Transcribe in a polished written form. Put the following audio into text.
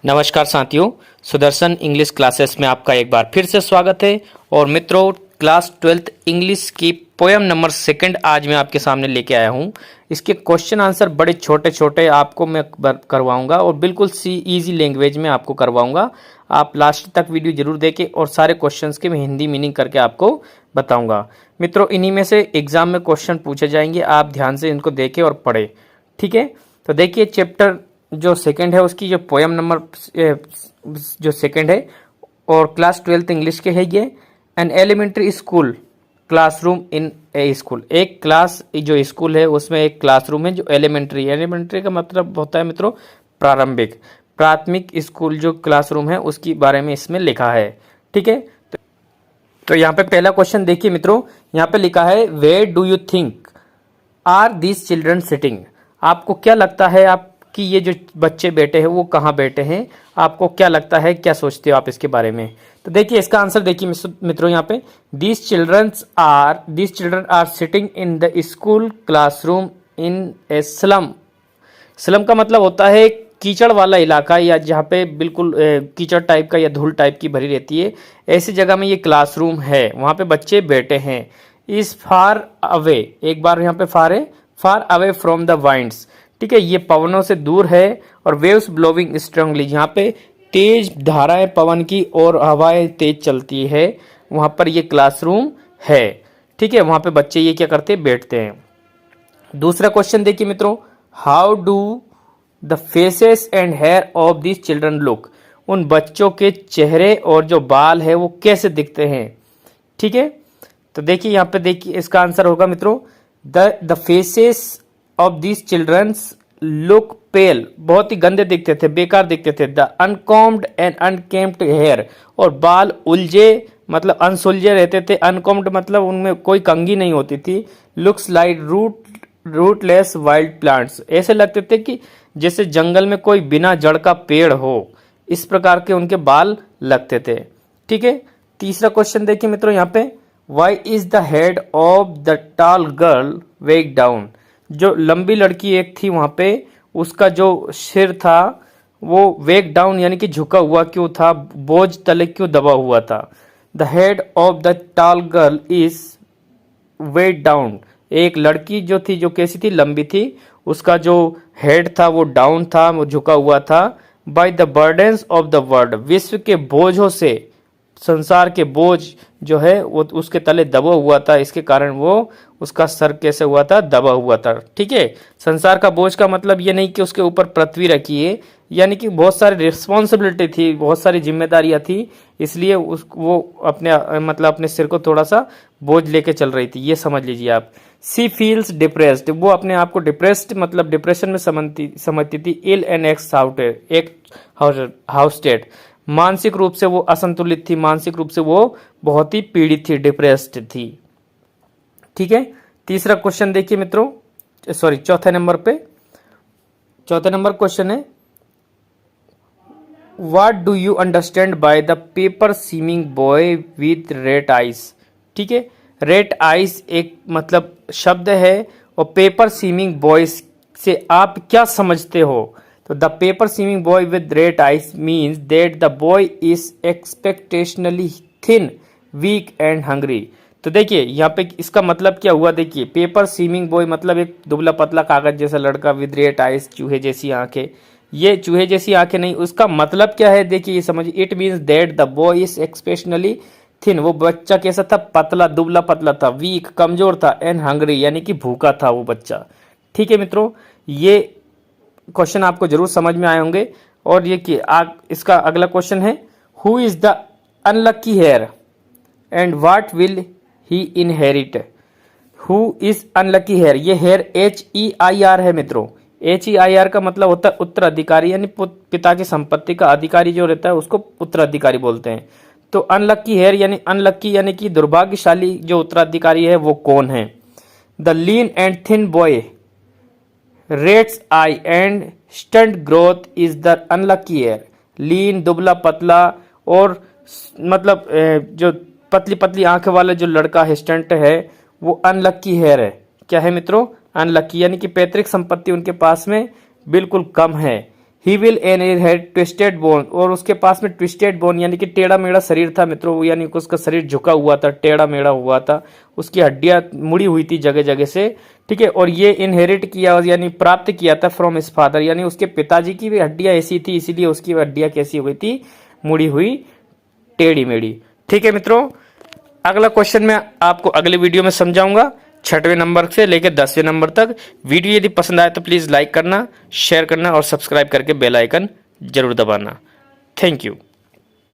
नमस्कार साथियों, Sudarshan English classes में आपका एक बार फिर से स्वागत है। और मित्रों, क्लास 12th इंग्लिश की पोयम नंबर 2 आज मैं आपके सामने लेके आया हूँ। इसके क्वेश्चन आंसर बड़े छोटे छोटे आपको मैं करवाऊंगा और बिल्कुल सी इजी लैंग्वेज में आपको करवाऊंगा। आप लास्ट तक वीडियो जरूर देखें और सारे क्वेश्चंस के मैं हिंदी मीनिंग करके आपको बताऊंगा। मित्रों, इन्हीं में से एग्जाम में क्वेश्चन पूछे जाएंगे, आप ध्यान से इनको देखें और पढ़ें। ठीक है, तो देखिए चैप्टर जो 2 है उसकी जो पोयम नंबर जो 2 है और क्लास 12th इंग्लिश के है ये। An elementary school classroom in a school. एक क्लास जो स्कूल है उसमें एक क्लासरूम है जो एलिमेंट्री का मतलब होता है मित्रों प्राथमिक स्कूल जो क्लासरूम है उसके बारे में इसमें लिखा है। ठीक है, तो यहाँ पे पहला क्वेश्चन देखिए मित्रों, यहाँ पे लिखा है where do you think are these children sitting. आपको क्या लगता है कि ये जो बच्चे बैठे हैं वो कहाँ बैठे हैं? आपको क्या लगता है, क्या सोचते हो आप इसके बारे में? तो देखिए इसका आंसर देखिए मित्रों, यहाँ पे these children are sitting in the school classroom in a slum. Slum का मतलब होता है कीचड़ वाला इलाका, या जहाँ पे बिल्कुल कीचड़ टाइप का या धूल टाइप की भरी रहती है, ऐसी जगह में ये क्लासरूम है, वहाँ पे बच्चे बैठे हैं। इज फार अवे, एक बार यहाँ पे far away from the winds. ठीक है, ये पवनों से दूर है। और वेव्स ब्लोविंग स्ट्रांगली, यहाँ पे तेज धाराएं पवन की और हवाएं तेज चलती है, वहाँ पर ये क्लासरूम है। ठीक है, वहाँ पे बच्चे ये क्या करते हैं, बैठते हैं। दूसरा क्वेश्चन देखिए मित्रों, how do the faces and hair of this children look. उन बच्चों के चेहरे और जो बाल है वो कैसे दिखते हैं? ठीक है, तो देखिए यहाँ पे देखिए इसका आंसर होगा मित्रों the faces of this childrens look pale, बहुत ही गंदे दिखते थे, बेकार दिखते थे। The uncombed and unkempt hair, और बाल उलझे मतलब अनसुलझे रहते थे। अनकॉम्ड मतलब उनमें कोई कंघी नहीं होती थी। Looks like rootless wild plants, ऐसे लगते थे कि जैसे जंगल में कोई बिना जड़ का पेड़ हो, इस प्रकार के उनके बाल लगते थे। ठीक है, तीसरा क्वेश्चन देखिए मित्रों यहाँ पे, why is the head of the tall girl weighed down. जो लंबी लड़की एक थी वहां पे, उसका जो सिर था वो वेक डाउन यानी कि झुका हुआ क्यों था, बोझ तले क्यों दबा हुआ था? The head of the tall girl is weighed down. एक लड़की जो थी, जो कैसी थी, लंबी थी, उसका जो हेड था वो डाउन था, वो झुका हुआ था। By the burdens of the world, विश्व के बोझों से, संसार के बोझ जो है वो उसके तले दबा हुआ था, इसके कारण वो उसका सर कैसे हुआ था, दबा हुआ था। ठीक है, संसार का बोझ का मतलब ये नहीं कि उसके ऊपर पृथ्वी रखी है, यानी कि बहुत सारी रिस्पॉन्सिबिलिटी थी, बहुत सारी जिम्मेदारियां थी, इसलिए वो अपने सिर को थोड़ा सा बोझ लेके चल रही थी, ये समझ लीजिए आप। सी फील्स डिप्रेस्ड, वो अपने आप को डिप्रेस्ड मतलब डिप्रेशन में समझती थी। इल एंड एक हाउस स्टेट, मानसिक रूप से वो असंतुलित थी, मानसिक रूप से वो बहुत ही पीड़ित थी, डिप्रेस्ड थी। ठीक है, तीसरा क्वेश्चन देखिए मित्रों, चौथे नंबर क्वेश्चन है, what do you understand by the paper seeming boy with red eyes. ठीक है, रेड आइज एक मतलब शब्द है, और पेपर सीमिंग बॉयज से आप क्या समझते हो? तो the paper seeming boy with red eyes means that the boy is exceptionally thin, weak and hungry. तो देखिए यहाँ पे इसका मतलब क्या हुआ, देखिए पेपर सीमिंग बॉय मतलब एक दुबला पतला कागज जैसा लड़का, विद रेड आइज चूहे जैसी आंखें। ये चूहे जैसी आंखें नहीं, उसका मतलब क्या है देखिए, ये समझिए। It means that the boy is exceptionally thin, वो बच्चा कैसा था, पतला, दुबला पतला था। वीक कमजोर था, एंड हंग्री यानी कि भूखा था वो बच्चा। ठीक है मित्रों, ये क्वेश्चन आपको जरूर समझ में आए होंगे। और ये कि इसका अगला क्वेश्चन है, who is the unlucky heir and what will he inherit. Who is unlucky heir, ये हेयर HEIR है मित्रों। HEIR का मतलब होता है उत्तराधिकारी, यानी पिता की संपत्ति का अधिकारी जो रहता है उसको उत्तराधिकारी बोलते हैं। तो अनलकी हेयर यानी अनलकी यानी कि दुर्भाग्यशाली जो उत्तराधिकारी है वो कौन है? The lean and thin boy rats eye and stunt growth is the unlucky heir. Lean दुबला पतला और मतलब जो पतली पतली आंखें वाला जो लड़का है, स्टंट है, वो अनलकी हेयर है। क्या है मित्रों? अनलकी यानी कि पैतृक संपत्ति उनके पास में बिल्कुल कम है। He will inherit twisted bone, और उसके पास में ट्विस्टेड बोन यानी कि टेढ़ा मेढ़ा शरीर था मित्रों, यानी कि उसका शरीर झुका हुआ था, टेढ़ा मेढ़ा हुआ था, उसकी हड्डियां मुड़ी हुई थी जगह जगह से, ठीक है। और ये इनहेरिट किया यानी प्राप्त किया था फ्रॉम हिज फादर, यानी उसके पिताजी की भी हड्डियां ऐसी थी, इसीलिए उसकी हड्डियां कैसी हुई थी, मुड़ी हुई, टेढ़ी मेढ़ी। ठीक है मित्रों, अगला क्वेश्चन मैं आपको अगले वीडियो में समझाऊंगा 6वें नंबर से लेकर 10वें नंबर तक। वीडियो यदि पसंद आए तो प्लीज़ लाइक करना, शेयर करना और सब्सक्राइब करके बेल आइकन जरूर दबाना। Thank you.